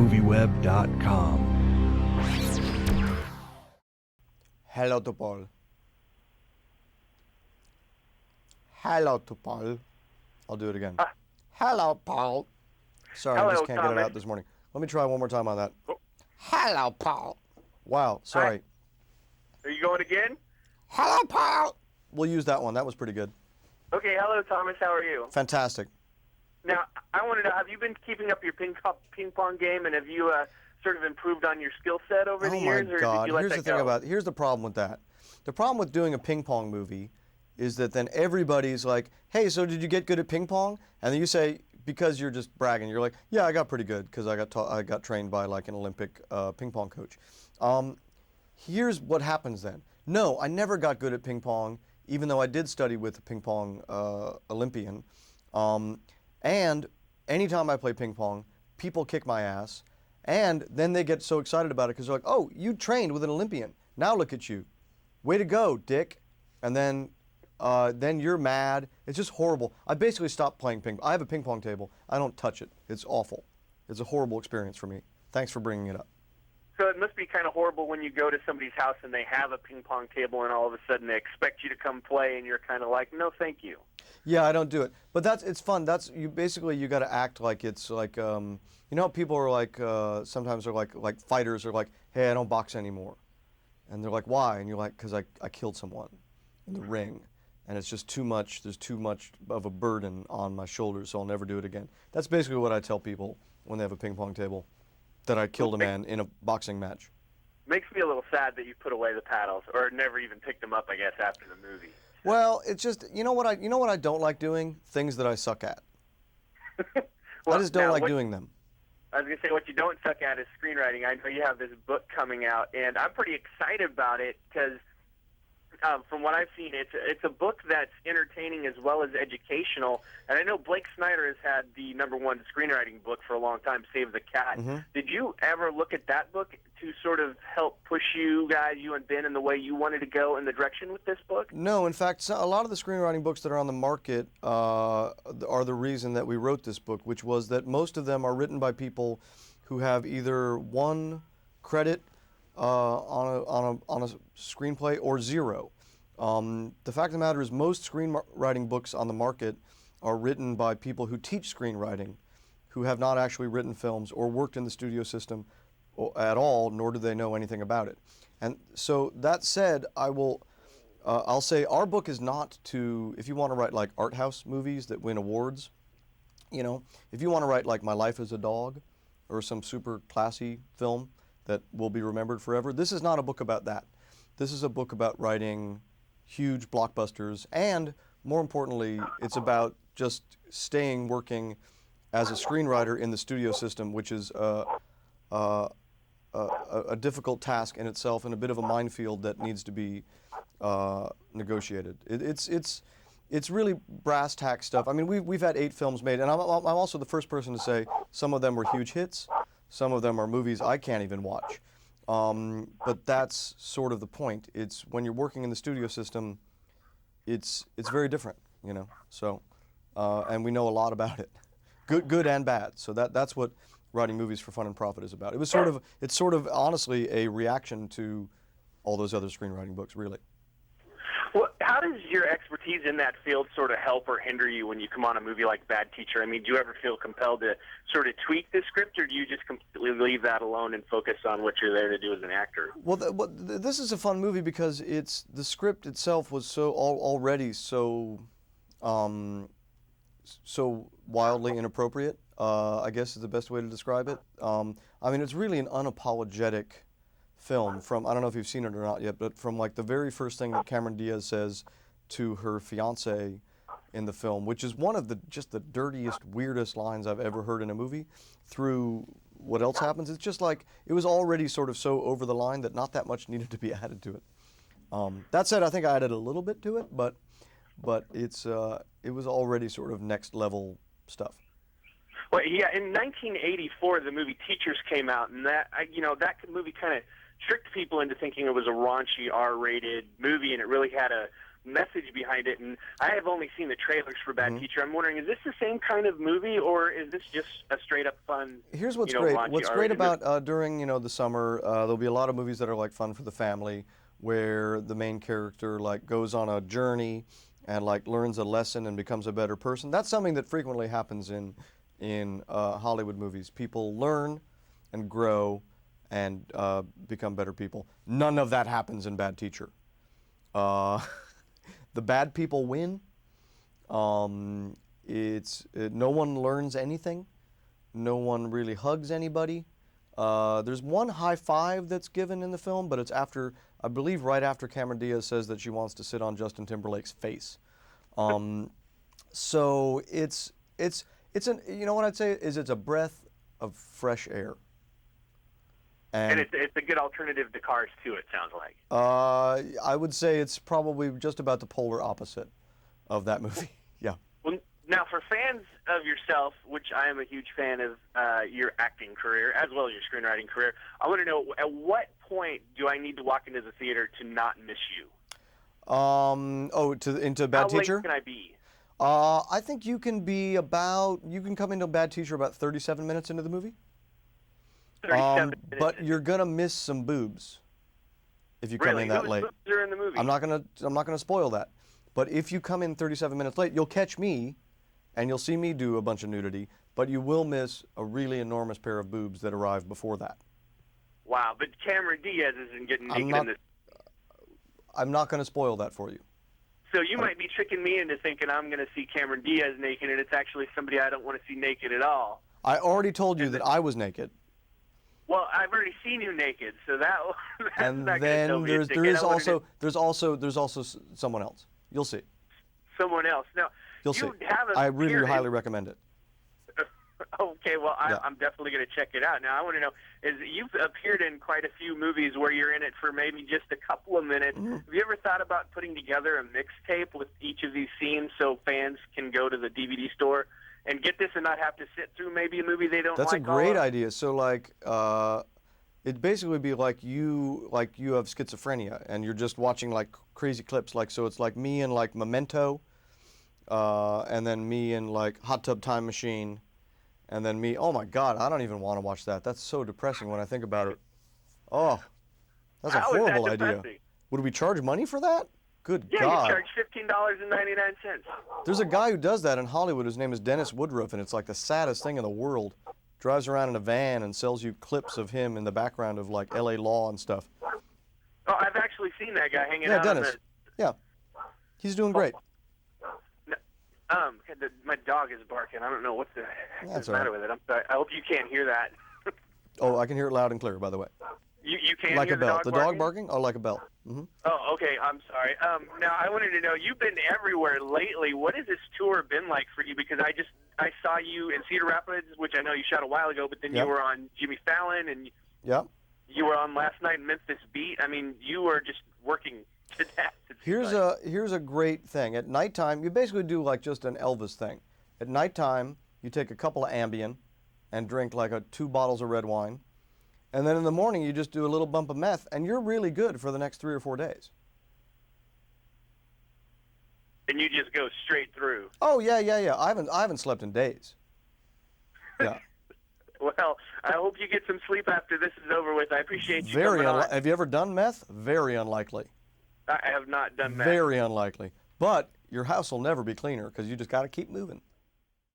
movieweb.com. Hello to Paul. Hello to Paul. I'll do it again. Hello, Paul. Sorry, I just Hello, can't get it Thomas. out this morning. Let me try one more time on that. Oh. Hello, Paul. Wow, sorry. Are you going again? Hello, Paul. We'll use that one. That was pretty good. Okay, hello, Thomas. How are you? Fantastic. Now, I want to know, have you been keeping up your ping pong game, and have you sort of improved on your skill set over the Oh years, my or God. did you let Here's that the thing go? about, here's the problem with that. The problem with doing a ping pong movie is that then everybody's like, hey, so did you get good at ping pong? And then you say, because you're just bragging, you're like, yeah, I got pretty good because I got trained by like an Olympic ping pong coach. Here's what happens then. No, I never got good at ping pong, even though I did study with a ping pong Olympian. And anytime I play ping pong, people kick my ass, and then they get so excited about it because they're like, oh, you trained with an Olympian. Now look at you. Way to go, dick. And then you're mad. It's just horrible. I basically stopped playing ping pong. I have a ping pong table. I don't touch it. It's awful. It's a horrible experience for me. Thanks for bringing it up. So it must be kind of horrible when you go to somebody's house and they have a ping pong table, and all of a sudden they expect you to come play, and you're kind of like, no, thank you. Yeah, I don't do it. But it's fun. You got to act like it's like, you know, how people are like, sometimes they're like fighters are like, hey, I don't box anymore. And they're like, why? And you're like, because I killed someone in the ring. And it's just too much, there's too much of a burden on my shoulders, so I'll never do it again. That's basically what I tell people when they have a ping pong table, that I killed a man in a boxing match. Makes me a little sad that you put away the paddles, or never even picked them up, I guess, after the movie. Well, it's just, you know what I don't like doing? Things that I suck at. Well, I just don't now, like doing them. I was going to say, what you don't suck at is screenwriting. I know you have this book coming out, and I'm pretty excited about it because from what I've seen, it's a book that's entertaining as well as educational. And I know Blake Snyder has had the #1 screenwriting book for a long time, Save the Cat. Mm-hmm. Did you ever look at that book to sort of help push you guys, you and Ben, in the way you wanted to go in the direction with this book? No, in fact, a lot of the screenwriting books that are on the market are the reason that we wrote this book, which was that most of them are written by people who have either 1 credit on a screenplay or 0. The fact of the matter is most screenwriting books on the market are written by people who teach screenwriting, who have not actually written films or worked in the studio system at all, nor do they know anything about it. And so that said, I'll say our book is not to, if you want to write like art house movies that win awards, you know, if you want to write like My Life as a Dog or some super classy film that will be remembered forever, this is not a book about that. This is a book about writing huge blockbusters, and more importantly, it's about just staying working as a screenwriter in the studio system, which is a difficult task in itself and a bit of a minefield that needs to be negotiated. It's really brass tack stuff. I mean, we've had 8 films made, and I'm also the first person to say some of them were huge hits, some of them are movies I can't even watch. But that's sort of the point. It's when you're working in the studio system, it's very different, you know. So, and we know a lot about it, good and bad. So that's what writing movies for fun and profit is about. It's sort of honestly a reaction to all those other screenwriting books, really. Well, how does your expertise in that field sort of help or hinder you when you come on a movie like Bad Teacher? I mean, do you ever feel compelled to sort of tweak the script, or do you just completely leave that alone and focus on what you're there to do as an actor? Well, this is a fun movie because the script itself was already so wildly inappropriate. I guess is the best way to describe it. I mean, it's really an unapologetic film from, I don't know if you've seen it or not yet, but from like the very first thing that Cameron Diaz says to her fiance in the film, which is one of the dirtiest, weirdest lines I've ever heard in a movie, through what else happens. It's just like, it was already sort of so over the line that not that much needed to be added to it. That said, I think I added a little bit to it, but it was already sort of next level stuff. Well, yeah, in 1984, the movie Teachers came out, and that movie kind of tricked people into thinking it was a raunchy R-rated movie, and it really had a message behind it. And I have only seen the trailers for Bad Mm-hmm. Teacher. I'm wondering, is this the same kind of movie, or is this just a straight up fun? Here's what's you know, great. raunchy What's great R-rated movie? about during the summer, there'll be a lot of movies that are like fun for the family, where the main character like goes on a journey and like learns a lesson and becomes a better person. That's something that frequently happens in Hollywood movies. People learn and grow and become better people. None of that happens in Bad Teacher. The bad people win. No one learns anything. No one really hugs anybody. There's one high five that's given in the film, but it's after, I believe, right after Cameron Diaz says that she wants to sit on Justin Timberlake's face. So it's you know what I'd say is it's a breath of fresh air. And it's a good alternative to Cars 2, it sounds like. I would say it's probably just about the polar opposite of that movie. Yeah. Well, now for fans of yourself, which I am a huge fan of your acting career as well as your screenwriting career, I want to know, at what point do I need to walk into the theater to not miss you? Into Bad Teacher? How late can I be? I think you can come into Bad Teacher about 37 minutes into the movie. 37 minutes. But you're gonna miss some boobs if you come Really? in that Whose late. boobs are in the movie? I'm not gonna spoil that. But if you come in 37 minutes late, you'll catch me, and you'll see me do a bunch of nudity. But you will miss a really enormous pair of boobs that arrive before that. Wow, but Cameron Diaz isn't getting naked in this. I'm not gonna spoil that for you. So you might be tricking me into thinking I'm going to see Cameron Diaz naked, and it's actually somebody I don't want to see naked at all. I already told you that I was naked. Well, I've already seen you naked, so that's And not then gonna there's also someone else. You'll see. someone else. Now, You'll see. have I really appeared highly in- recommend it. Okay, well, Yeah. I'm definitely going to check it out. Now, I want to know, you've appeared in quite a few movies where you're in it for maybe just a couple of minutes. Mm-hmm. Have you ever thought about putting together a mixtape with each of these scenes so fans can go to the DVD store and get this and not have to sit through maybe a movie they don't That's a like? all great of? idea. So like, it'd basically be like you have schizophrenia and you're just watching like crazy clips. Like, so it's like me in like Memento, and then me in like Hot Tub Time Machine, and then me. Oh my God, I don't even want to watch that. That's so depressing when I think about it. Oh, that's a How is that horrible idea. depressing? Would we charge money for that? Good Yeah, God. you charge $15.99. There's a guy who does that in Hollywood. His name is Dennis Woodruff, and it's like the saddest thing in the world. Drives around in a van and sells you clips of him in the background of like LA Law and stuff. Oh, I've actually seen that guy hanging Yeah, out on Dennis. Yeah. He's doing great. my dog is barking. I don't know what the heck That's is the matter with it. I'm sorry. I hope you can't hear that. Oh, I can hear it loud and clear, by the way. You can Like hear a bell. the The dog barking? Oh, like a bell. Mm-hmm. Oh, okay. I'm sorry. Now I wanted to know, you've been everywhere lately. What has this tour been like for you? Because I saw you in Cedar Rapids, which I know you shot a while ago, but then Yep. you were on Jimmy Fallon, and Yeah. you were on last night in Memphis Beat. I mean, you were just working to death. it seems like. Here's a great thing. At nighttime, you basically do like just an Elvis thing. At nighttime, you take a couple of Ambien and drink like 2 bottles of red wine. And then in the morning, you just do a little bump of meth, and you're really good for the next 3 or 4 days. And you just go straight through. Oh yeah. I haven't slept in days. Yeah. Well, I hope you get some sleep after this is over with. I appreciate you coming on. Have you ever done meth? Very unlikely. I have not done that. Very unlikely. But your house will never be cleaner because you just got to keep moving.